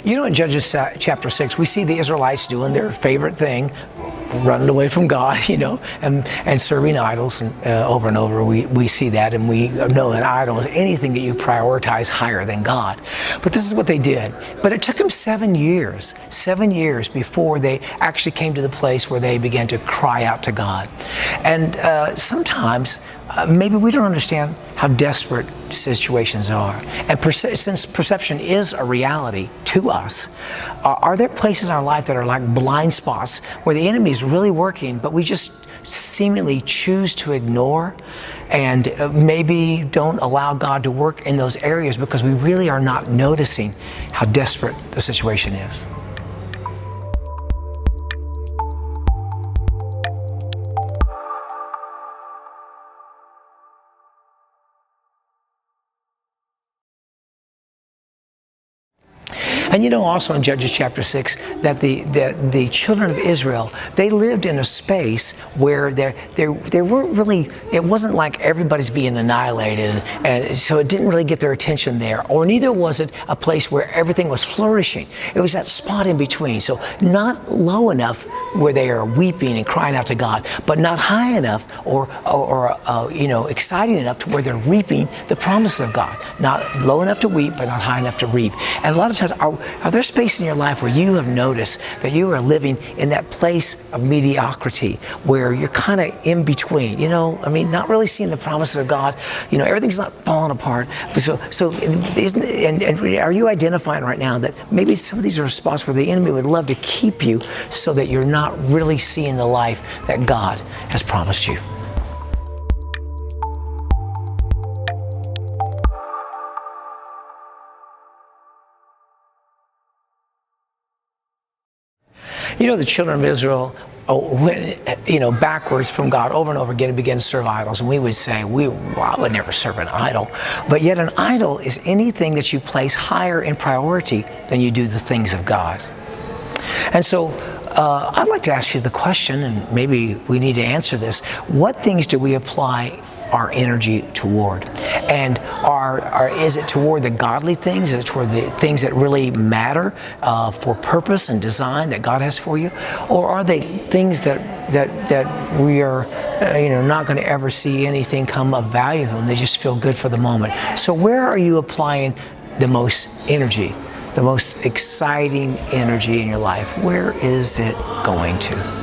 You know, in Judges chapter 6, we see the Israelites doing their favorite thing, running away from God, and serving idols. And over and over, we see that, and we know that idol is anything that you prioritize higher than God. But this is what they did. But it took them 7 years before they actually came to the place where they began to cry out to God. And sometimes, maybe we don't understand how desperate situations are. And since perception is a reality to us, are there places in our life that are like blind spots where the enemy is really working, but we just seemingly choose to ignore and maybe don't allow God to work in those areas because we really are not noticing how desperate the situation is? And you know also in Judges chapter 6 that the children of Israel, they lived in a space where there weren't really, it wasn't like everybody's being annihilated, and so it didn't really get their attention there. Or neither was it a place where everything was flourishing. It was that spot in between. So not low enough where they are weeping and crying out to God, but not high enough or exciting enough to where they're reaping the promises of God. Not low enough to weep, but not high enough to reap. And a lot of times, are there spaces in your life where you have noticed that you are living in that place of mediocrity, where you're kind of in between, not really seeing the promises of God, everything's not falling apart. So are you identifying right now that maybe some of these are spots where the enemy would love to keep you so that you're not really seeing the life that God has promised you? The children of Israel went, backwards from God over and over again and began to serve idols. And we would say, I would never serve an idol. But yet an idol is anything that you place higher in priority than you do the things of God. And so I'd like to ask you the question, and maybe we need to answer this. What things do we apply our energy toward? And is it toward the godly things? Is it toward the things that really matter for purpose and design that God has for you? Or are they things that we are not going to ever see anything come of value from? They just feel good for the moment. So where are you applying the most energy, the most exciting energy in your life? Where is it going to?